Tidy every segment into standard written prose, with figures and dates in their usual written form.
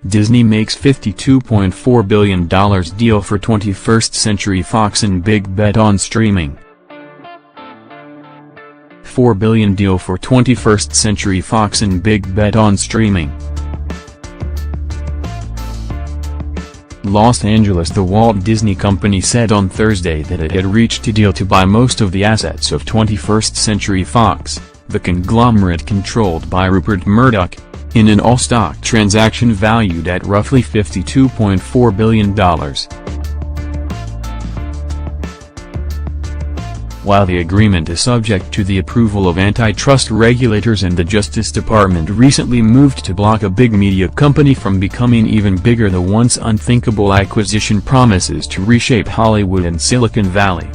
Disney makes $52.4 billion deal for 21st Century Fox in big bet on streaming. $4 billion deal for 21st Century Fox in big bet on streaming. Los Angeles. The Walt Disney Company said on Thursday that it had reached a deal to buy most of the assets of 21st Century Fox, the conglomerate controlled by Rupert Murdoch, in an all-stock transaction valued at roughly $52.4 billion. While the agreement is subject to the approval of antitrust regulators and the Justice Department recently moved to block a big media company from becoming even bigger, the once unthinkable acquisition promises to reshape Hollywood and Silicon Valley.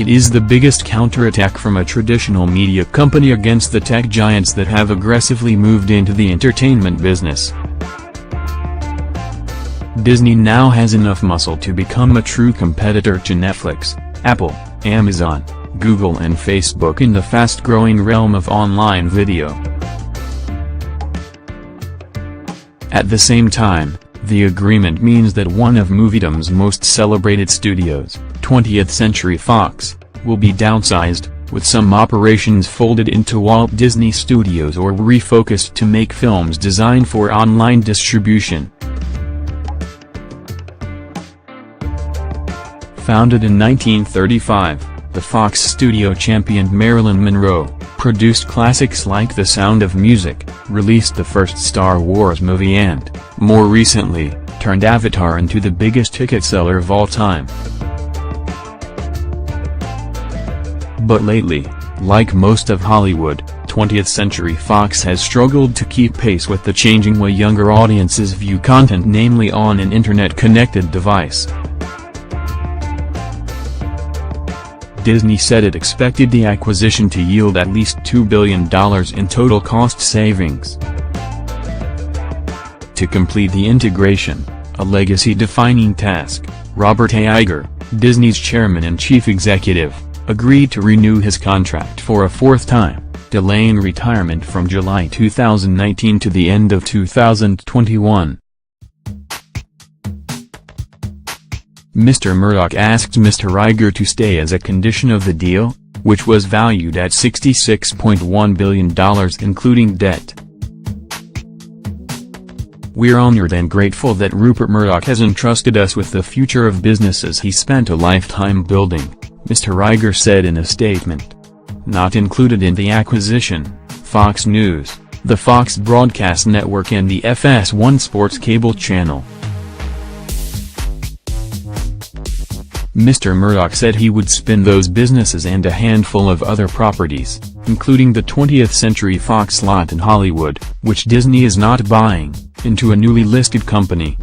It is the biggest counterattack from a traditional media company against the tech giants that have aggressively moved into the entertainment business. Disney now has enough muscle to become a true competitor to Netflix, Apple, Amazon, Google and Facebook in the fast-growing realm of online video. At the same time, the agreement means that one of moviedom's most celebrated studios, 20th Century Fox, will be downsized, with some operations folded into Walt Disney Studios or refocused to make films designed for online distribution. Founded in 1935, the Fox studio championed Marilyn Monroe, produced classics like The Sound of Music, released the first Star Wars movie and, more recently, turned Avatar into the biggest ticket seller of all time. But lately, like most of Hollywood, 20th Century Fox has struggled to keep pace with the changing way younger audiences view content, namely on an internet-connected device. Disney said it expected the acquisition to yield at least $2 billion in total cost savings. To complete the integration, a legacy-defining task, Robert A. Iger, Disney's chairman and chief executive, agreed to renew his contract for a fourth time, delaying retirement from July 2019 to the end of 2021. Mr. Murdoch asked Mr. Iger to stay as a condition of the deal, which was valued at $66.1 billion including debt. "We're honored and grateful that Rupert Murdoch has entrusted us with the future of businesses he spent a lifetime building," Mr. Iger said in a statement. Not included in the acquisition, Fox News, the Fox Broadcast Network and the FS1 Sports cable channel. Mr. Murdoch said he would spin those businesses and a handful of other properties, including the 20th Century Fox lot in Hollywood, which Disney is not buying, into a newly listed company.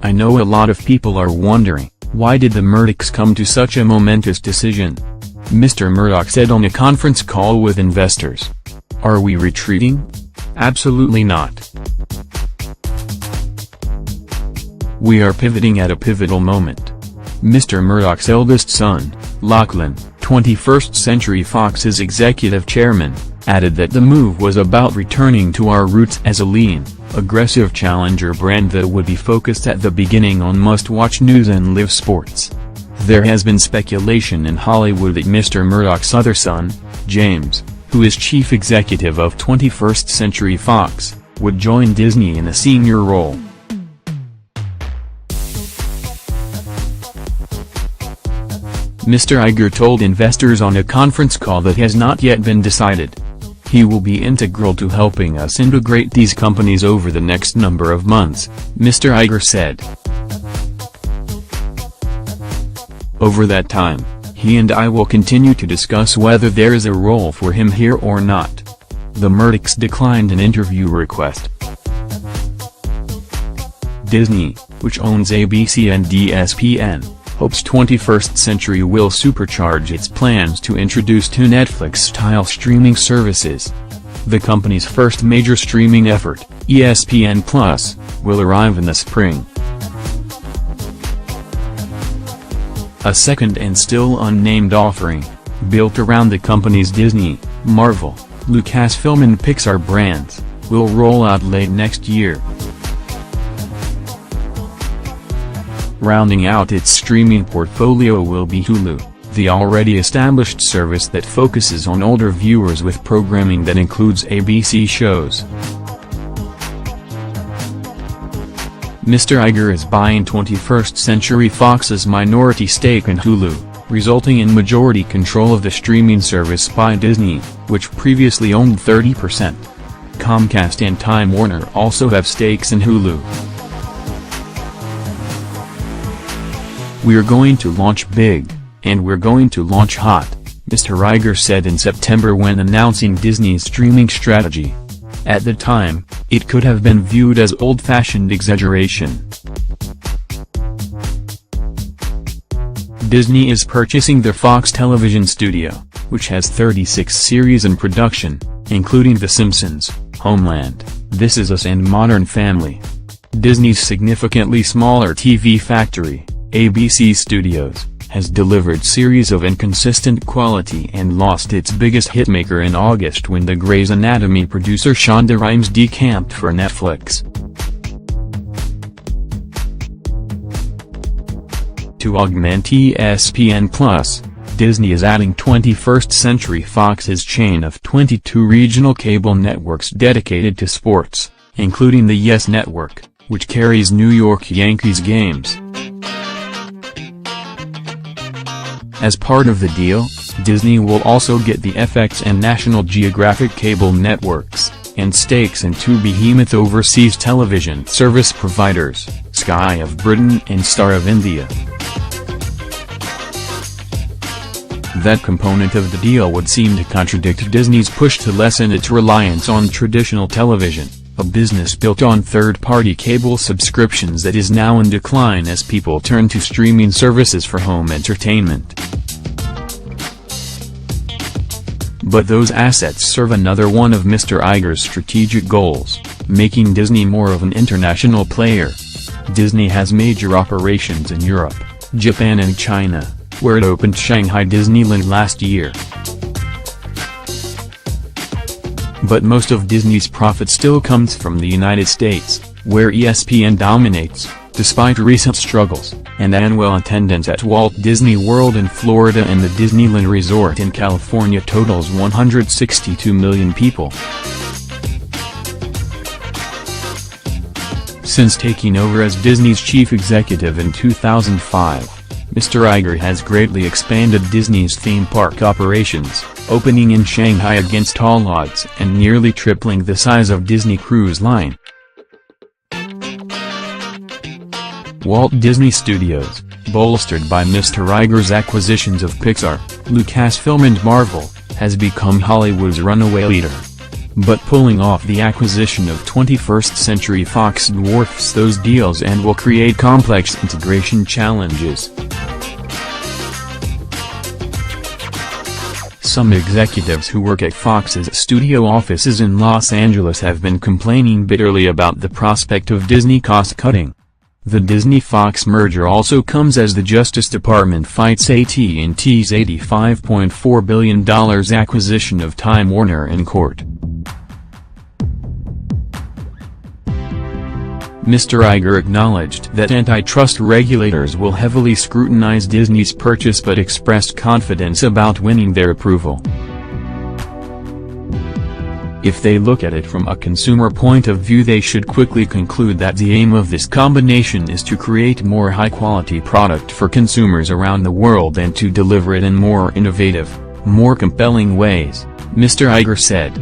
"I know a lot of people are wondering, why did the Murdochs come to such a momentous decision?" Mr. Murdoch said on a conference call with investors. "Are we retreating? Absolutely not. We are pivoting at a pivotal moment." Mr. Murdoch's eldest son, Lachlan, 21st Century Fox's executive chairman, added that the move was about returning to our roots as a lean, aggressive challenger brand that would be focused at the beginning on must-watch news and live sports. There has been speculation in Hollywood that Mr. Murdoch's other son, James, who is chief executive of 21st Century Fox, would join Disney in a senior role. Mr. Iger told investors on a conference call that has not yet been decided. "He will be integral to helping us integrate these companies over the next number of months," Mr. Iger said. "Over that time, he and I will continue to discuss whether there is a role for him here or not." The Murdochs declined an interview request. Disney, which owns ABC and ESPN, hopes 21st Century will supercharge its plans to introduce two Netflix-style streaming services. The company's first major streaming effort, ESPN+, will arrive in the spring. A second and still unnamed offering, built around the company's Disney Marvel, Lucasfilm and Pixar brands, will roll out late next year. Rounding out its streaming portfolio will be Hulu, the already established service that focuses on older viewers with programming that includes ABC shows. Mr. Iger is buying 21st Century Fox's minority stake in Hulu, resulting in majority control of the streaming service by Disney, which previously owned 30%. Comcast and Time Warner also have stakes in Hulu. "We're going to launch big, and we're going to launch hot," Mr. Iger said in September when announcing Disney's streaming strategy. At the time, it could have been viewed as old-fashioned exaggeration. Disney is purchasing the Fox television studio, which has 36 series in production, including The Simpsons, Homeland, This Is Us and Modern Family. Disney's significantly smaller TV factory, ABC Studios, has delivered series of inconsistent quality and lost its biggest hitmaker in August when the Grey's Anatomy producer Shonda Rhimes decamped for Netflix. To augment ESPN+, Disney is adding 21st Century Fox's chain of 22 regional cable networks dedicated to sports, including the YES Network, which carries New York Yankees games. As part of the deal, Disney will also get the FX and National Geographic cable networks, and stakes in two behemoth overseas television service providers, Sky of Britain and Star of India. That component of the deal would seem to contradict Disney's push to lessen its reliance on traditional television, a business built on third-party cable subscriptions that is now in decline as people turn to streaming services for home entertainment. But those assets serve another one of Mr. Iger's strategic goals, making Disney more of an international player. Disney has major operations in Europe, Japan and China, where it opened Shanghai Disneyland last year. But most of Disney's profit still comes from the United States, where ESPN dominates, despite recent struggles, and annual attendance at Walt Disney World in Florida and the Disneyland Resort in California totals 162 million people. Since taking over as Disney's chief executive in 2005, Mr. Iger has greatly expanded Disney's theme park operations, opening in Shanghai against all odds and nearly tripling the size of Disney Cruise Line. Walt Disney Studios, bolstered by Mr. Iger's acquisitions of Pixar, Lucasfilm and Marvel, has become Hollywood's runaway leader. But pulling off the acquisition of 21st Century Fox dwarfs those deals and will create complex integration challenges. Some executives who work at Fox's studio offices in Los Angeles have been complaining bitterly about the prospect of Disney cost-cutting. The Disney-Fox merger also comes as the Justice Department fights AT&T's $85.4 billion acquisition of Time Warner in court. Mr. Iger acknowledged that antitrust regulators will heavily scrutinize Disney's purchase but expressed confidence about winning their approval. If they look at it from a consumer point of view, they should quickly conclude that the aim of this combination is to create more high-quality product for consumers around the world and to deliver it in more innovative, more compelling ways, Mr. Iger said.